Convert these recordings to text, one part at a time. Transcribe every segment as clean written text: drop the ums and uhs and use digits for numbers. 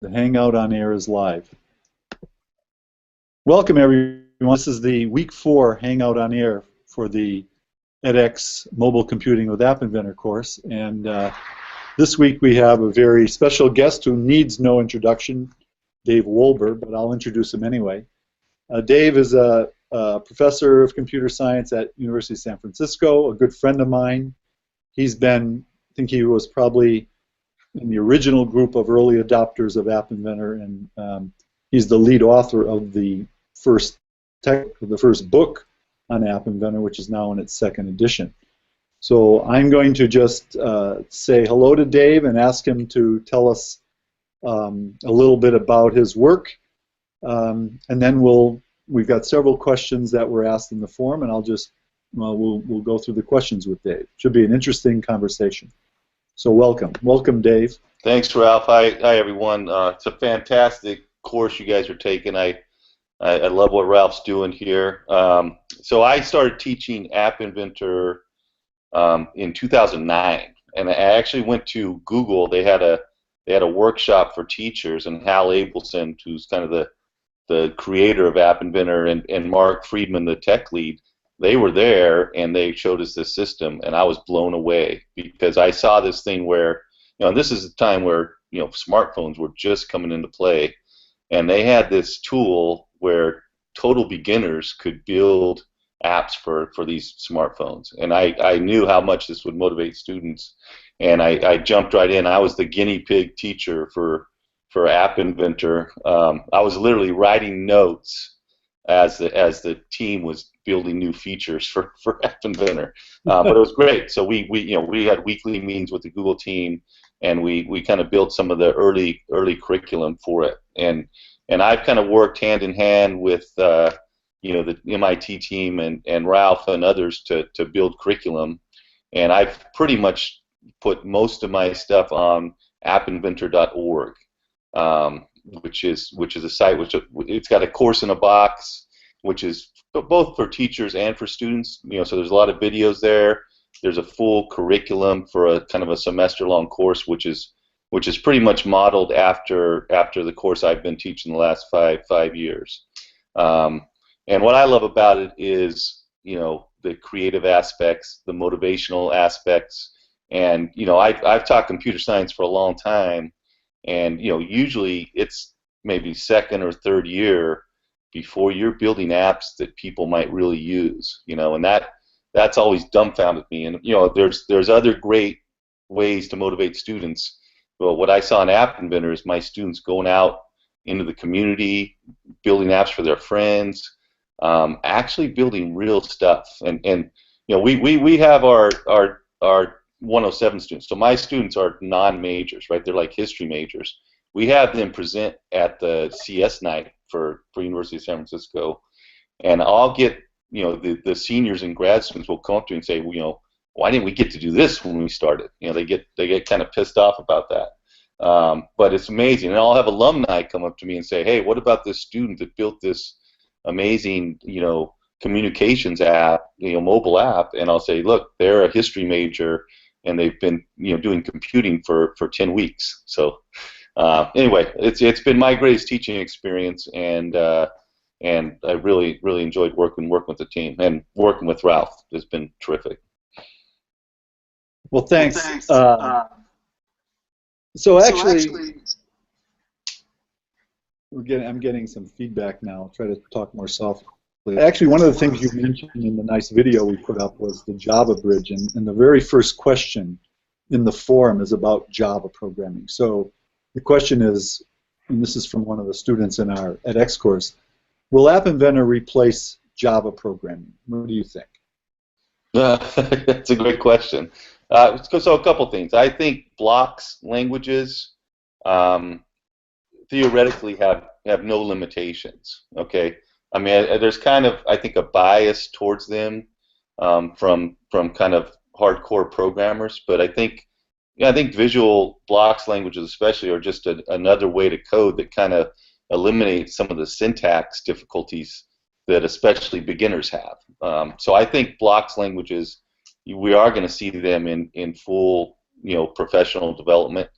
The Hangout On Air is live. Welcome, everyone. This is the week 4 Hangout On Air for the edX Mobile Computing with App Inventor course. And this week we have a very special guest who needs no introduction, Dave Wolber, but I'll introduce him anyway. Dave is a professor of computer science at University of San Francisco, a good friend of mine. He's been, I think he was probably in the original group of early adopters of App Inventor, and he's the lead author of the first book on App Inventor, which is now in its 2nd edition. So I'm going to just say hello to Dave and ask him to tell us a little bit about his work, and then we've got several questions that were asked in the forum, and we'll go through the questions with Dave. Should be an interesting conversation. So welcome, Dave. Thanks, Ralph. Hi, everyone. It's a fantastic course you guys are taking. I love what Ralph's doing here. So I started teaching App Inventor in 2009, and I actually went to Google. They had a workshop for teachers, and Hal Abelson, who's kind of the creator of App Inventor, and Mark Friedman, the tech lead, they were there, and they showed us this system, and I was blown away because I saw this thing where, this is a time where, smartphones were just coming into play, and they had this tool where total beginners could build apps for these smartphones, and I knew how much this would motivate students, and I jumped right in. I was the guinea pig teacher for App Inventor. I was literally writing notes as the team was building new features for App Inventor, but it was great. So we had weekly meetings with the Google team, and we kind of built some of the early curriculum for it, and I've kind of worked hand in hand with the MIT team and Ralph and others to build curriculum, and I've pretty much put most of my stuff on appinventor.org. Which is a site which it's got a course in a box, which is both for teachers and for students. So there's a lot of videos there. There's a full curriculum for a kind of a semester-long course, which is pretty much modeled after the course I've been teaching the last five years. And what I love about it is the creative aspects, the motivational aspects, and I've taught computer science for a long time. And usually it's maybe 2nd or 3rd year before you're building apps that people might really use. And that's always dumbfounded me. And there's other great ways to motivate students. But what I saw in App Inventor is my students going out into the community, building apps for their friends, actually building real stuff. And we have our 107 students. So my students are non-majors, right? They're like history majors. We have them present at the CS night for University of San Francisco, and I'll get the seniors and grad students will come up to me and say, why didn't we get to do this when we started? They get kind of pissed off about that. But it's amazing, and I'll have alumni come up to me and say, hey, what about this student that built this amazing communications app, mobile app? And I'll say, look, they're a history major, and they've been doing computing for 10 weeks. So anyway, it's been my greatest teaching experience, and I really enjoyed working with the team, and working with Ralph has been terrific. Well, thanks. So actually, I'm getting some feedback now. I'll try to talk more softly. Actually, one of the things you mentioned in the nice video we put up was the Java bridge, and the very first question in the forum is about Java programming. So the question is, and this is from one of the students in our edX course, will App Inventor replace Java programming? What do you think? That's a great question. So a couple things. I think blocks languages theoretically have no limitations. Okay. I mean, there's kind of, I think, a bias towards them from kind of hardcore programmers, but I think visual blocks languages especially are just another way to code that kind of eliminates some of the syntax difficulties that especially beginners have. So I think blocks languages, we are going to see them in full professional development.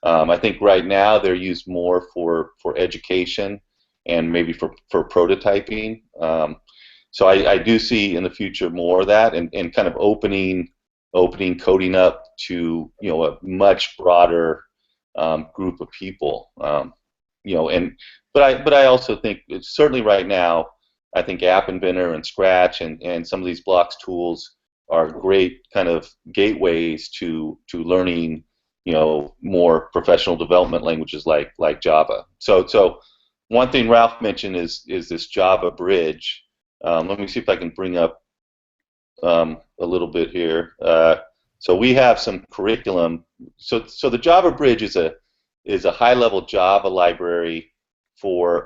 I think right now they're used more for education and maybe for prototyping. So I do see in the future more of that, and kind of opening coding up to a much broader group of people. But I also think it's certainly right now, I think App Inventor and Scratch and some of these blocks tools are great kind of gateways to learning more professional development languages like Java. So one thing Ralph mentioned is this Java bridge. Let me see if I can bring up a little bit here. So we have some curriculum. So the Java bridge is a high-level Java library for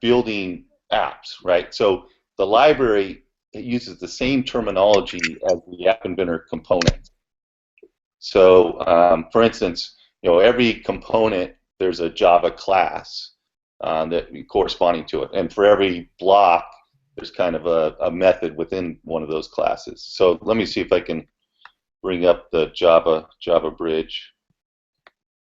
building apps, right? So the library uses the same terminology as the App Inventor component. So, for instance, every component there's a Java class that corresponding to it, and for every block there's kind of a method within one of those classes. So let me see if I can bring up the Java bridge.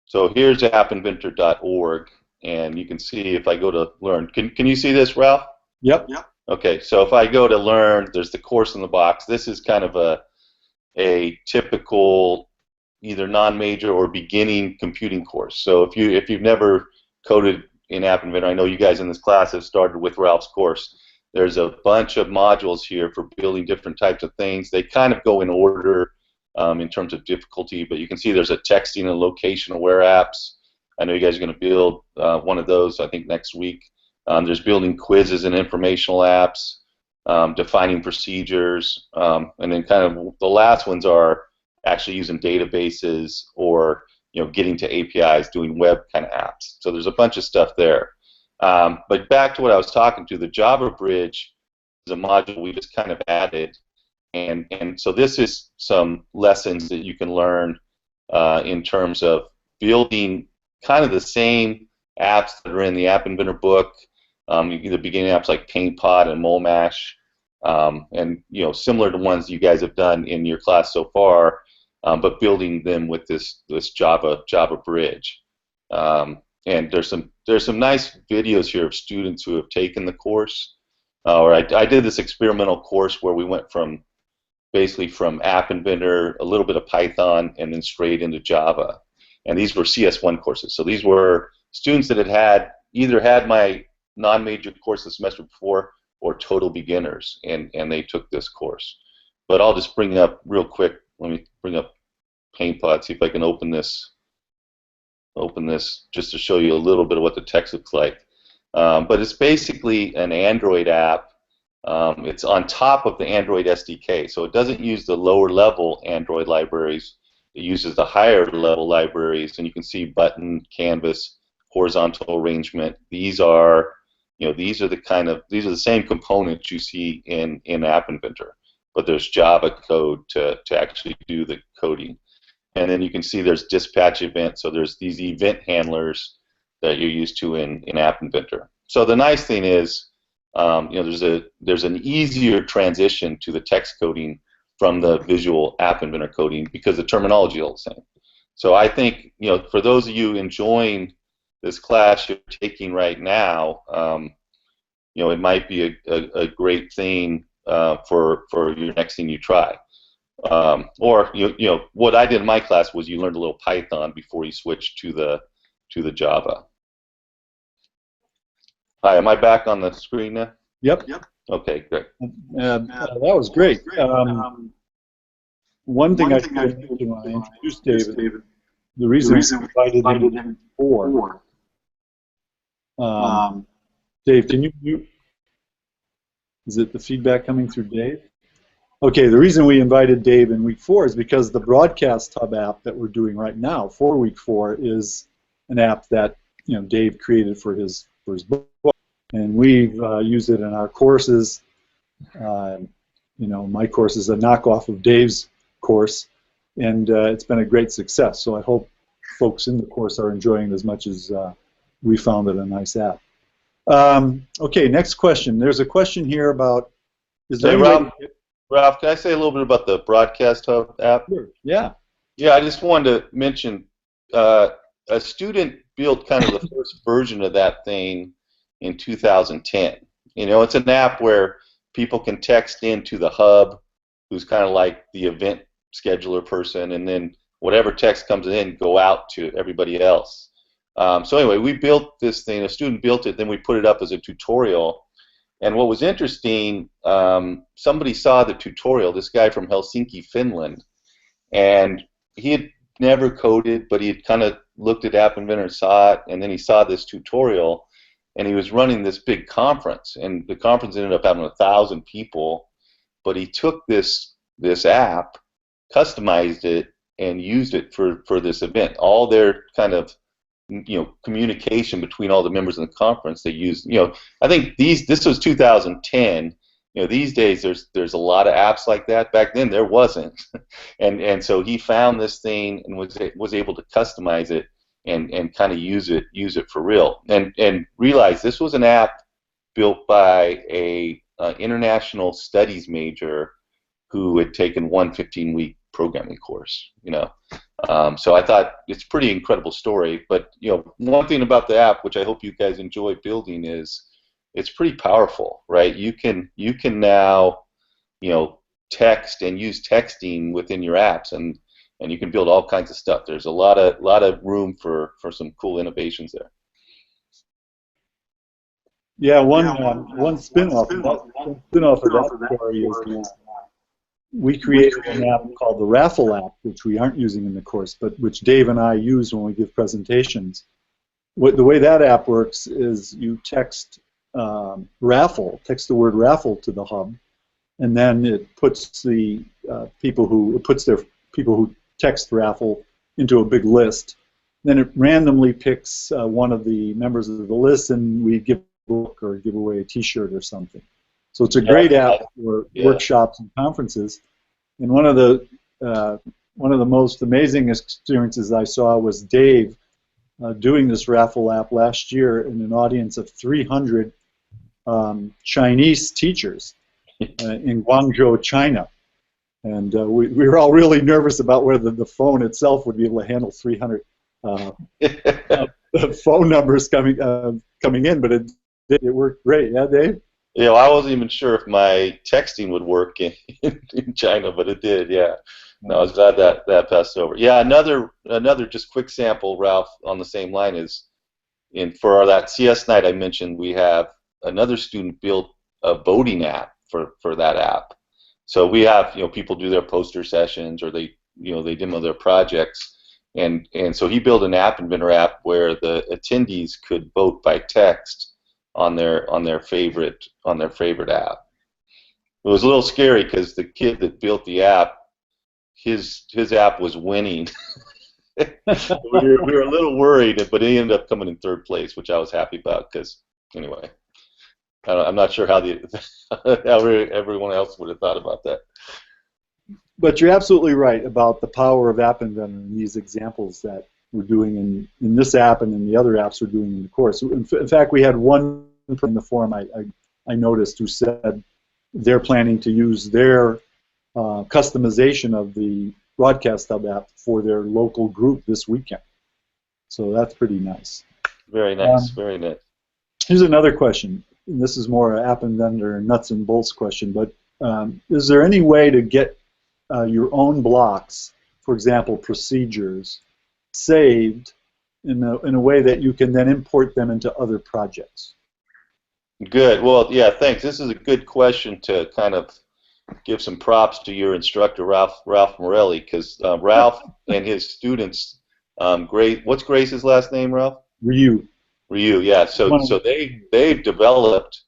So here's appinventor.org, and you can see if I go to learn. Can you see this, Ralph? Yep. Okay, so if I go to learn, there's the course in the box. This is kind of a typical either non-major or beginning computing course. So if you've never coded in App Inventor, I know you guys in this class have started with Ralph's course. There's a bunch of modules here for building different types of things. They kind of go in order in terms of difficulty, but you can see there's a texting and location-aware apps. I know you guys are going to build one of those, I think, next week. There's building quizzes and informational apps, defining procedures, and then kind of the last ones are actually using databases or getting to APIs, doing web kind of apps. So there's a bunch of stuff there. But back to what I was talking to, the Java bridge is a module we just kind of added, and so this is some lessons that you can learn in terms of building kind of the same apps that are in the App Inventor book. The beginning apps like PaintPot and MoleMash, and similar to ones you guys have done in your class so far, but building them with this Java bridge. And there's some nice videos here of students who have taken the course. Or I did this experimental course where we went basically from App Inventor, a little bit of Python, and then straight into Java. And these were CS1 courses. So these were students that had either had my non-major course the semester before or total beginners, and they took this course. But I'll just bring up real quick. Let me bring up PaintPot, see if I can open this just to show you a little bit of what the text looks like. But it's basically an Android app. It's on top of the Android SDK, so it doesn't use the lower level Android libraries. It uses the higher level libraries, and you can see button, canvas, horizontal arrangement. These are the same components you see in App Inventor, but there's Java code to actually do the coding. And then you can see there's dispatch events, so there's these event handlers that you're used to in App Inventor. So the nice thing is, there's an easier transition to the text coding from the visual App Inventor coding because the terminology is all the same. So I think for those of you enjoying this class you're taking right now, it might be a great thing for your next thing you try. Or what I did in my class was you learned a little Python before you switched to the Java. Hi, am I back on the screen now? Yep. Okay, great. That was great. One thing I should mention when I introduced David, the reason we invited him before. Dave, can you mute? Is it the feedback coming through Dave? Okay, the reason we invited Dave in week 4 is because the Broadcast Hub app that we're doing right now for week 4 is an app that Dave created for his book, and we've used it in our courses. My course is a knockoff of Dave's course, and it's been a great success. So I hope folks in the course are enjoying it as much as we found it a nice app. Okay, next question. There's a question here about. Ralph, can I say a little bit about the Broadcast Hub app? Sure. Yeah. Yeah, I just wanted to mention uh, a student built kind of the first version of that thing in 2010. You know, it's an app where people can text into the hub, who's kind of like the event scheduler person, and then whatever text comes in go out to everybody else. So anyway, we built this thing. A student built it, then we put it up as a tutorial. And what was interesting, somebody saw the tutorial. This guy from Helsinki, Finland, and he had never coded, but he had kind of looked at App Inventor and saw it, and then he saw this tutorial, and he was running this big conference, and the conference ended up having 1,000 people, but he took this app, customized it, and used it for this event. All their kind of communication between all the members of the conference, they used, I think this was 2010. These days there's a lot of apps like that. Back then there wasn't, and so he found this thing and was able to customize it and kind of use it for real, and realized this was an app built by a international studies major who had taken one 15-week programming course. So I thought it's a pretty incredible story. But one thing about the app, which I hope you guys enjoy building, is it's pretty powerful, right? You can now text and use texting within your apps, and you can build all kinds of stuff. There's a lot of room for some cool innovations there. Yeah, one spin-off of that story is we created an app called the Raffle app, which we aren't using in the course, but which Dave and I use when we give presentations. The way that app works is you text text the word raffle to the hub, and then it puts the people who text raffle into a big list. Then it randomly picks one of the members of the list, and we give a book or give away a T-shirt or something. So it's a great app for workshops and conferences. And one of the most amazing experiences I saw was Dave doing this raffle app last year in an audience of 300 Chinese teachers in Guangzhou, China. And we were all really nervous about whether the phone itself would be able to handle 300 phone numbers coming in, but it worked great. Yeah, Dave? I wasn't even sure if my texting would work in China, but it did, yeah. No, I was glad that passed over. Yeah, another just quick sample, Ralph, on the same line is, for that CS night I mentioned, we have another student built a voting app for that app. So we have people do their poster sessions, or they demo their projects, and so he built an App Inventor app where the attendees could vote by text on their favorite app. It was a little scary because the kid that built the app, his app was winning. we were a little worried, but he ended up coming in third place, which I was happy about because anyway, I'm not sure how how everyone else would have thought about that. But you're absolutely right about the power of App Inventor and these examples that we're doing in this app and in the other apps we're doing in the course. In fact, we had one in the forum I noticed who said they're planning to use their customization of the Broadcast Hub app for their local group this weekend. So that's pretty nice. Very nice, very nice. Here's another question. And this is more an App Inventor nuts and bolts question, but is there any way to get your own blocks, for example, procedures, saved in a way that you can then import them into other projects? Good. Well, yeah, thanks. This is a good question to kind of give some props to your instructor, Ralph Morelli, because Ralph and his students, what's Grace's last name, Ralph? Ryu, yeah. So they've developed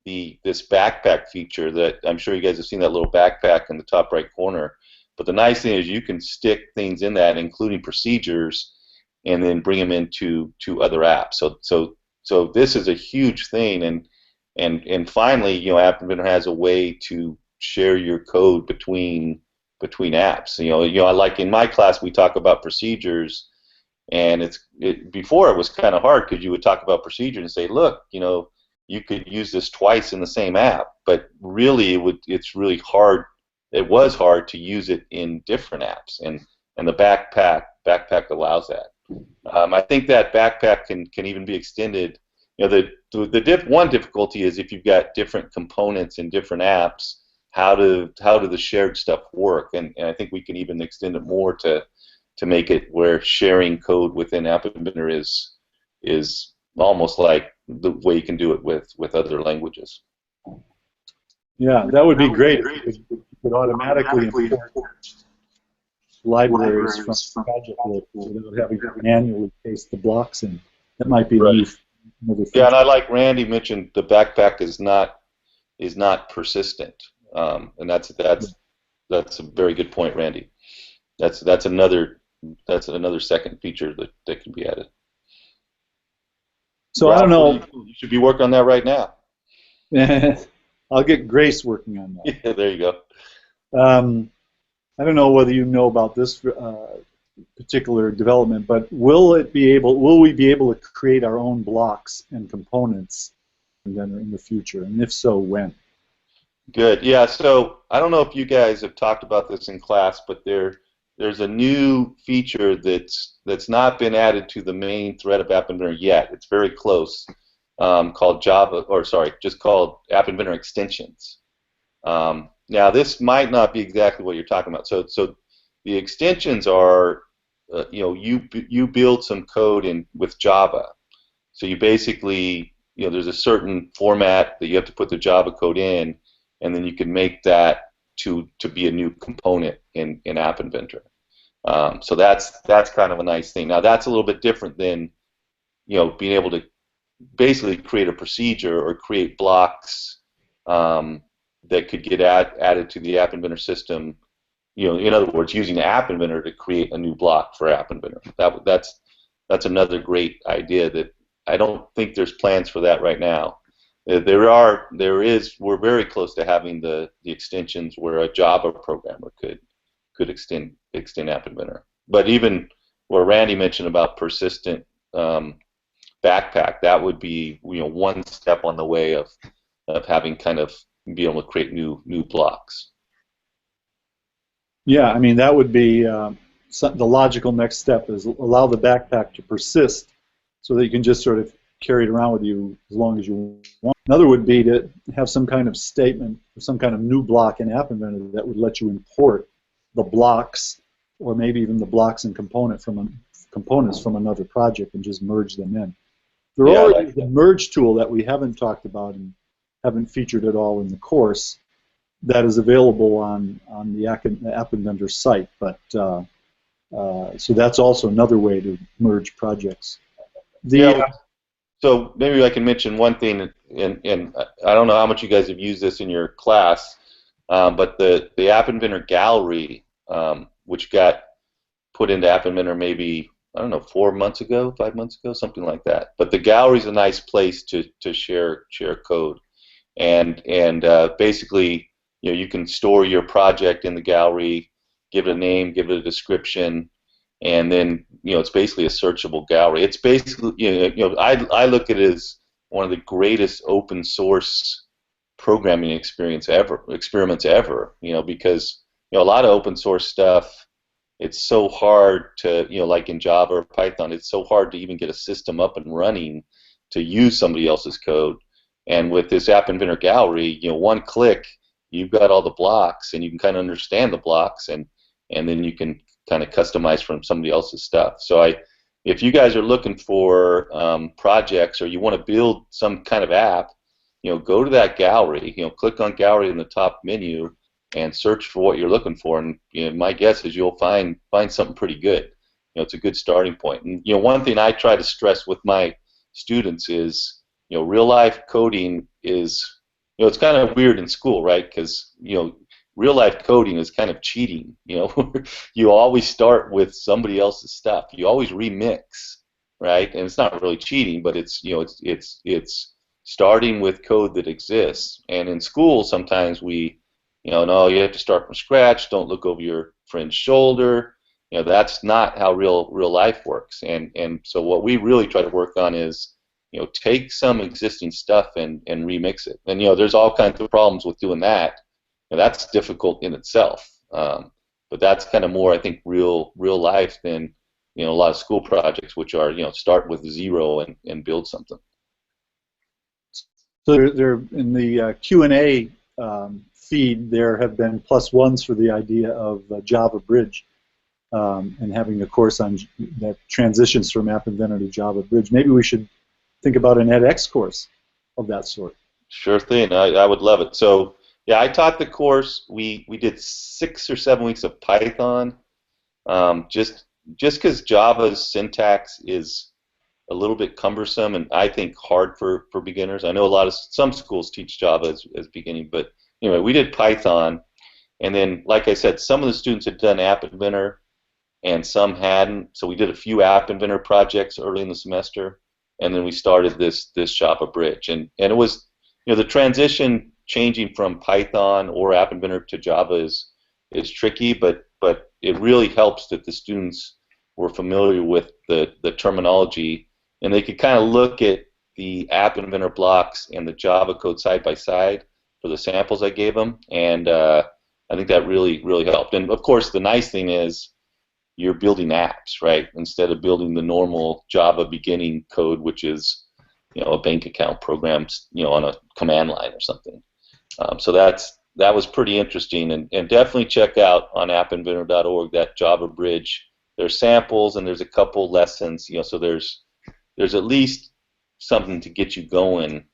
this backpack feature that I'm sure you guys have seen, that little backpack in the top right corner. But the nice thing is you can stick things in that, including procedures, and then bring them into other apps. So this is a huge thing, and finally, App Inventor has a way to share your code between apps. I like in my class we talk about procedures, and before it was kind of hard because you would talk about procedures and say, look, you could use this twice in the same app, but really it's really hard. It was hard to use it in different apps, and and the backpack allows that. I think that backpack can even be extended. You know, one difficulty is if you've got different components in different apps, how do the shared stuff work? And I think we can even extend it more to make it where sharing code within App Inventor is almost like the way you can do it with other languages. Yeah, that would be great if you could automatically import libraries from the project list without having to manually paste the blocks in. That might be Right. another feature. Yeah, and I like Randy mentioned the backpack is not persistent, and that's a very good point, Randy. That's another second feature that can be added. So Ralph, I don't know. you should be working on that right now. I'll get Grace working on that. Yeah, there you go. I don't know whether you know about this particular development, but will we be able to create our own blocks and components in the future? And if so, when? Good. Yeah. So I don't know if you guys have talked about this in class, but there's a new feature that's not been added to the main thread of App Inventor yet. It's very close. Called just called App Inventor extensions. Now this might not be exactly what you're talking about. So the extensions are, you build some code with Java. So you basically, there's a certain format that you have to put the Java code in, and then you can make that to be a new component in App Inventor. So that's kind of a nice thing. Now that's a little bit different than being able to basically create a procedure or create blocks that could get added to the App Inventor system. In other words, using App Inventor to create a new block for App Inventor. That's another great idea that I don't think there's plans for that right now. We're very close to having the extensions where a Java programmer could extend App Inventor. But even what Randy mentioned about persistent backpack, that would be one step on the way of having kind of be able to create new blocks. Yeah, I mean that would be the logical next step is allow the backpack to persist so that you can just sort of carry it around with you as long as you want. Another would be to have some kind of statement or some kind of new block in App Inventor that would let you import the blocks or maybe even the blocks and components from another project and just merge them in. There already is a merge tool that we haven't talked about and haven't featured at all in the course that is available on the App Inventor site, but so that's also another way to merge projects. So maybe I can mention one thing, and I don't know how much you guys have used this in your class, but the App Inventor gallery, which got put into App Inventor maybe, I don't know, 5 months ago, something like that. But the gallery is a nice place to share code, and basically, you can store your project in the gallery, give it a name, give it a description, and then it's basically a searchable gallery. It's basically I look at it as one of the greatest open source programming experiments ever. Because a lot of open source stuff, it's so hard to like in Java or Python, it's so hard to even get a system up and running to use somebody else's code. And with this App Inventor gallery, one click, you've got all the blocks, and you can kind of understand the blocks, and then you can kind of customize from somebody else's stuff. So if you guys are looking for projects or you want to build some kind of app, go to that gallery, click on gallery in the top menu and search for what you're looking for, and my guess is you'll find something pretty good. It's a good starting point. And one thing I try to stress with my students is real life coding is it's kind of weird in school, right? Because real life coding is kind of cheating. You always start with somebody else's stuff. You always remix, right? And it's not really cheating, but it's it's starting with code that exists. And in school, sometimes we no, you have to start from scratch. Don't look over your friend's shoulder. That's not how real life works. And so what we really try to work on is take some existing stuff and remix it. And there's all kinds of problems with doing that. That's difficult in itself. But but that's kind of more, I think, real life than a lot of school projects, which are start with zero and build something. So there in the Q&A feed, there have been +1s for the idea of Java Bridge and having a course on that transitions from App Inventor to Java Bridge. Maybe we should think about an edX course of that sort. Sure thing. I would love it. So yeah, I taught the course. We did 6 or 7 weeks of Python. Just because Java's syntax is a little bit cumbersome and I think hard for beginners. I know some schools teach Java as beginning, but anyway, we did Python, and then like I said, some of the students had done App Inventor and some hadn't. So we did a few App Inventor projects early in the semester, and then we started this Java Bridge, and it was the transition changing from Python or App Inventor to Java is tricky, but it really helps that the students were familiar with the terminology, and they could kind of look at the App Inventor blocks and the Java code side by side for the samples I gave them, and I think that really helped. And of course, the nice thing is you're building apps, right? Instead of building the normal Java beginning code, which is a bank account program, on a command line or something. So that was pretty interesting, and definitely check out on appinventor.org that Java Bridge. There's samples and there's a couple lessons, so there's at least something to get you going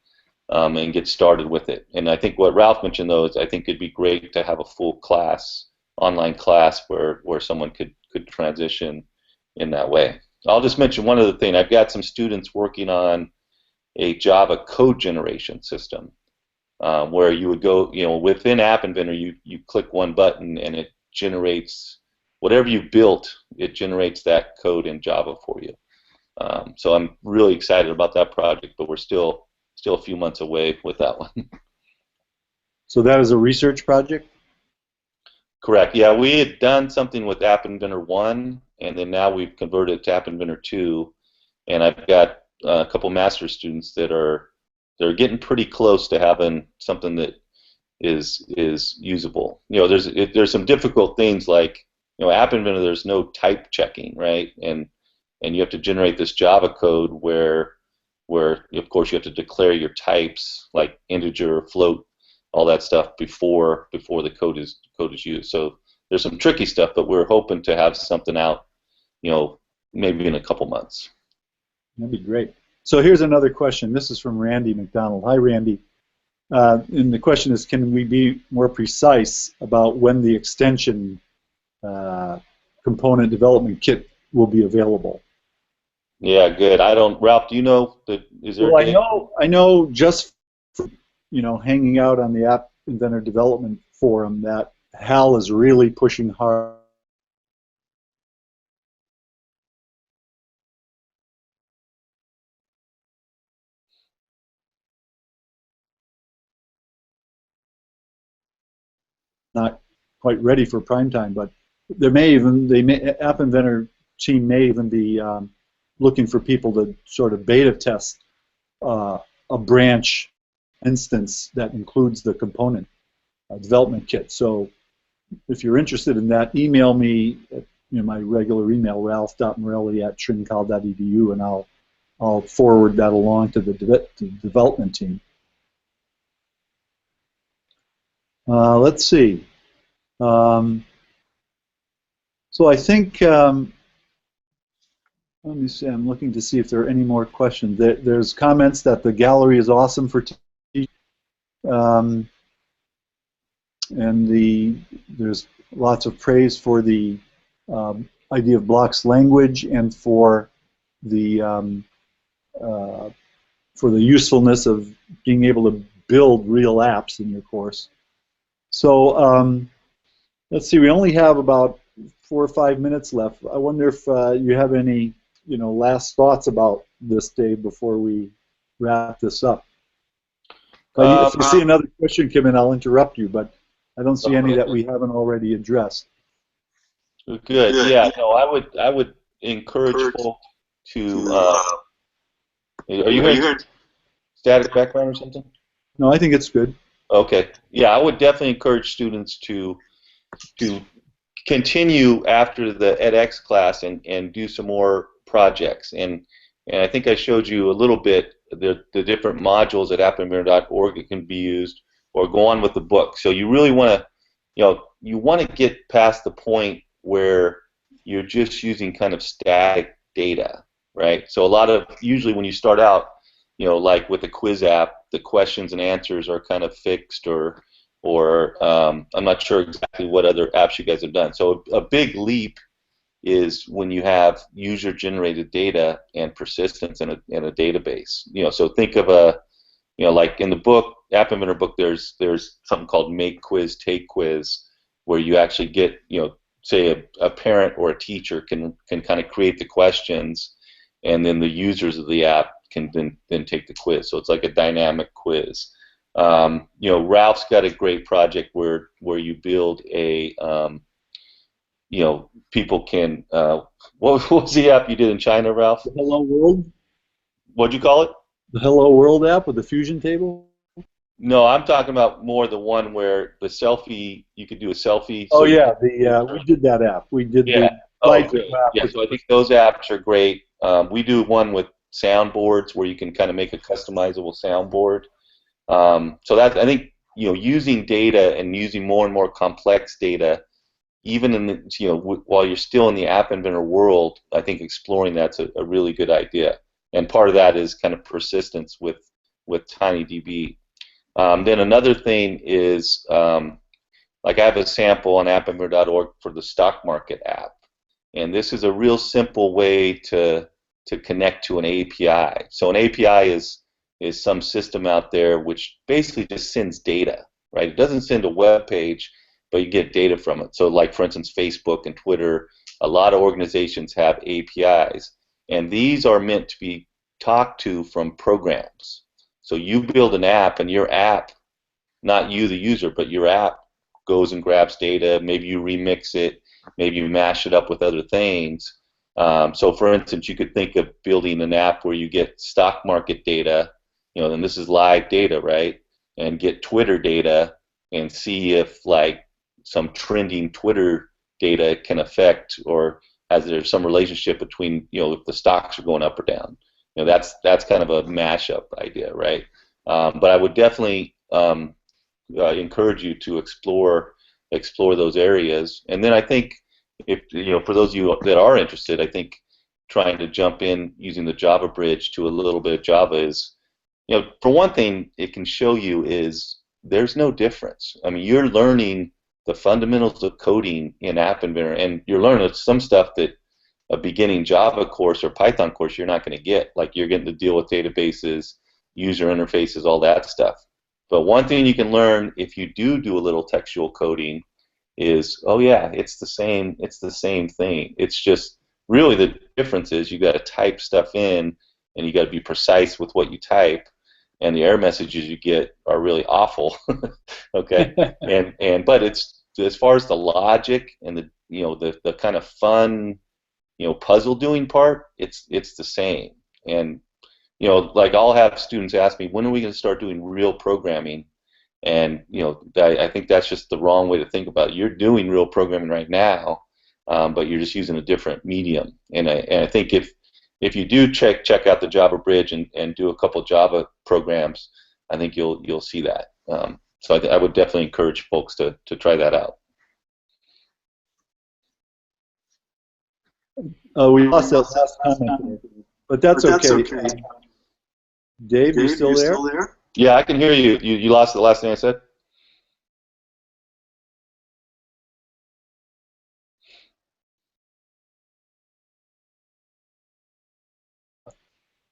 and get started with it. And I think what Ralph mentioned, though, is I think it'd be great to have a full class, online class, where someone could transition in that way. I'll just mention one other thing. I've got some students working on a Java code generation system where you would go, within App Inventor, you click one button and it generates whatever you built. It generates that code in Java for you. So I'm really excited about that project, but we're still a few months away with that one. So that is a research project? Correct. Yeah, we had done something with App Inventor 1, and then now we've converted it to App Inventor 2, and I've got a couple master students that are getting pretty close to having something that is usable. There's some difficult things like App Inventor. There's no type checking, right? And you have to generate this Java code where of course you have to declare your types like integer, float, all that stuff before the code is used. So there's some tricky stuff, but we're hoping to have something out, maybe in a couple months. That'd be great. So here's another question. This is from Randy McDonald. Hi, Randy. And the question is, can we be more precise about when the extension component development kit will be available? Yeah, good. Ralph, do you know is there? Well, I know just for, hanging out on the App Inventor development forum that Hal is really pushing hard. Not quite ready for prime time, but App Inventor team may even be looking for people to sort of beta test a branch instance that includes the component development kit. So if you're interested in that, email me at my regular email, ralph.morelli@trincal.edu, and I'll forward that along to the development team. Let's see. So I think, let me see, I'm looking to see if there are any more questions. There's comments that the gallery is awesome for teaching, and there's lots of praise for the idea of blocks language and for the usefulness of being able to build real apps in your course. So let's see, we only have about 4 or 5 minutes left. I wonder if you have any last thoughts about this, Dave, before we wrap this up. If you see another question come in, I'll interrupt you, but I don't see any that we haven't already addressed. Good. Yeah. No, I would encourage folks to. Are you hearing static background or something? No, I think it's good. Okay. Yeah, I would definitely encourage students to continue after the edX class and do some more projects. And I think I showed you a little bit the different modules at appinventor.org that can be used, or go on with the book. So you really want to, you want to get past the point where you're just using kind of static data, right? So a lot of, usually when you start out, like with a quiz app, the questions and answers are kind of fixed, or I'm not sure exactly what other apps you guys have done. So a big leap is when you have user-generated data and persistence in a database. So think of like in the book, App Inventor book, there's something called Make Quiz, Take Quiz, where you actually get, say a parent or a teacher can kind of create the questions, and then the users of the app can then take the quiz. So it's like a dynamic quiz. Ralph's got a great project where you build a people can. What was the app you did in China, Ralph? The Hello World? What'd you call it? The Hello World app with the fusion table? No, I'm talking about more the one where the selfie, you could do a selfie. Oh, yeah, we did that app. We did the great. Yeah, so I think those apps are great. We do one with soundboards where you can kind of make a customizable soundboard. So that, I think, using data and using more and more complex data, even in the, while you're still in the App Inventor world, I think exploring that's a really good idea. And part of that is kind of persistence with TinyDB. Then another thing is, like I have a sample on appinventor.org for the stock market app, and this is a real simple way to connect to an API. So an API is some system out there which basically just sends data, right? It doesn't send a web page, but you get data from it. So like, for instance, Facebook and Twitter, a lot of organizations have APIs, and these are meant to be talked to from programs. So you build an app, and your app, not you the user, but your app goes and grabs data, maybe you remix it, maybe you mash it up with other things. So for instance, you could think of building an app where you get stock market data, and this is live data, right? And get Twitter data and see if like some trending Twitter data can affect, or has there some relationship between, if the stocks are going up or down. That's kind of a mashup idea, right? But I would definitely encourage you to explore those areas. And then I think, if for those of you that are interested, I think trying to jump in using the Java bridge to a little bit of Java is, for one thing, it can show you is there's no difference. I mean, you're learning the fundamentals of coding in App Inventor, and you're learning some stuff that a beginning Java course or Python course you're not going to get. Like, you're getting to deal with databases, user interfaces, all that stuff. But one thing you can learn if you do a little textual coding is, oh yeah, it's the same thing. It's just really the difference is you got to type stuff in, and you got to be precise with what you type, and the error messages you get are really awful. Okay, but it's, as far as the logic and the kind of fun puzzle doing part, it's the same. And like, I'll have students ask me, when are we going to start doing real programming? And I think that's just the wrong way to think about it. You're doing real programming right now, but you're just using a different medium. And I think if you do check out the Java bridge and do a couple Java programs, I think you'll see that. So I would definitely encourage folks to try that out. We lost that last comment, but that's okay. Dave, you still there? Yeah, I can hear you. You lost the last thing I said?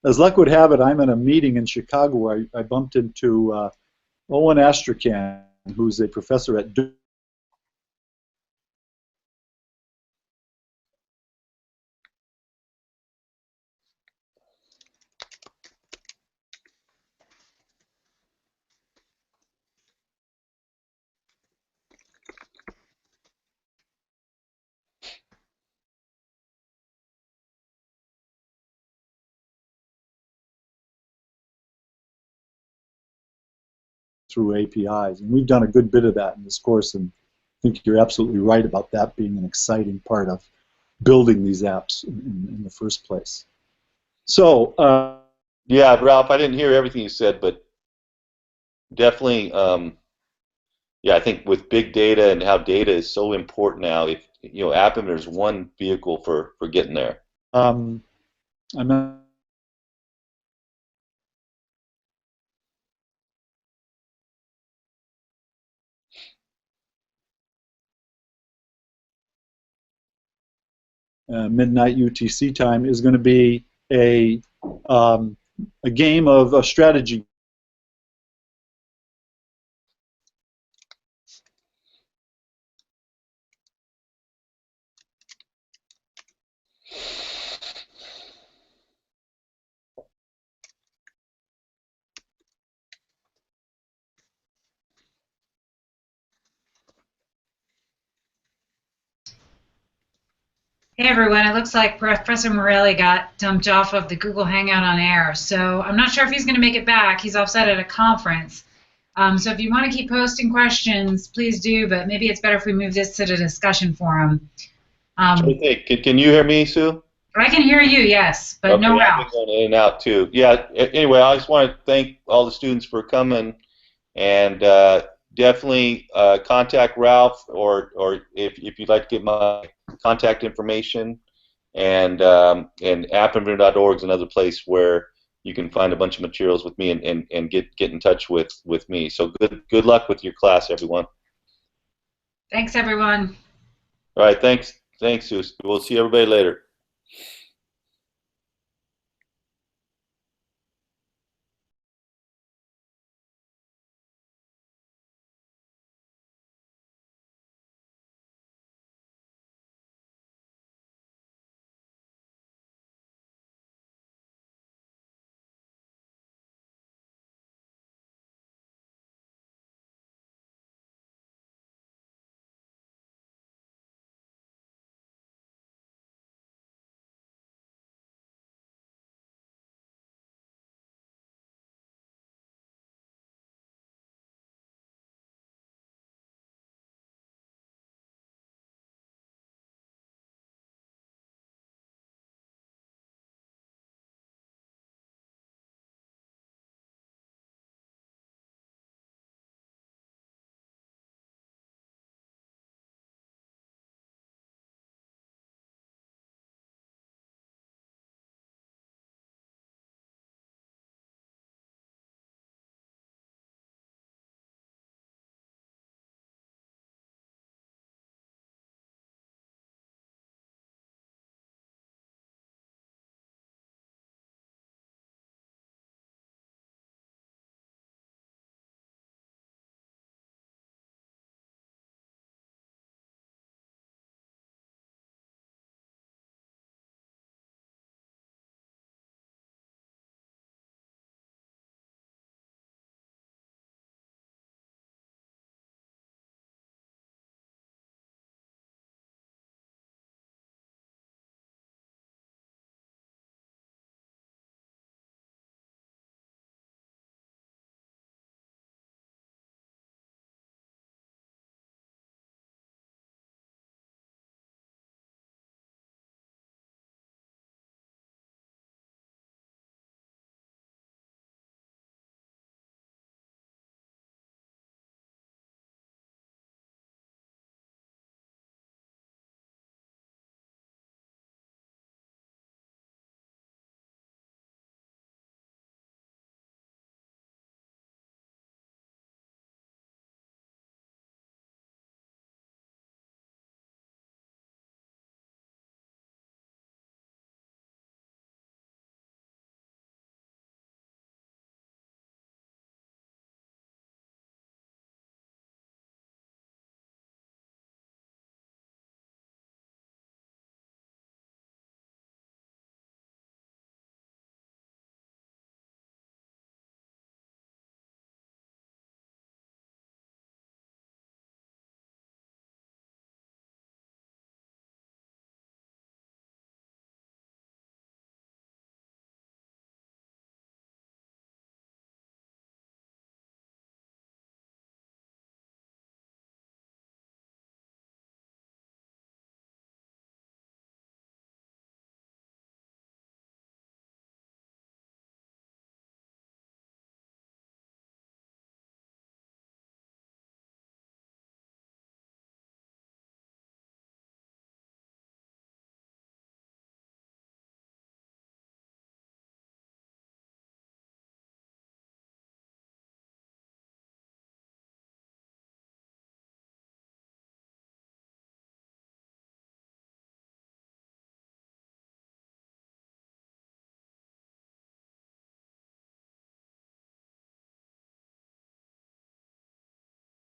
As luck would have it, I'm in a meeting in Chicago where I bumped into Owen Astrakhan, who's a professor at Duke. Through APIs, and we've done a good bit of that in this course, and think you're absolutely right about that being an exciting part of building these apps in the first place. So, yeah, Ralph, I didn't hear everything you said, but definitely, yeah, I think with big data and how data is so important now, if App Inventor is one vehicle for getting there. I'm midnight UTC time is going to be a game of a strategy. Hey everyone, it looks like Professor Morelli got dumped off of the Google Hangout on Air, so I'm not sure if he's going to make it back. He's offsite at a conference. So if you want to keep posting questions, please do, but maybe it's better if we move this to the discussion forum. Can you hear me, Sue? I can hear you, yes, but okay, no I've Ralph. been going in and out too. Yeah. Anyway, I just want to thank all the students for coming, and definitely contact Ralph, or if you'd like to get my contact information, and appinventor.org is another place where you can find a bunch of materials with me and get in touch with me. So good luck with your class, everyone. Thanks, everyone. All right, thanks, Sue. We'll see everybody later.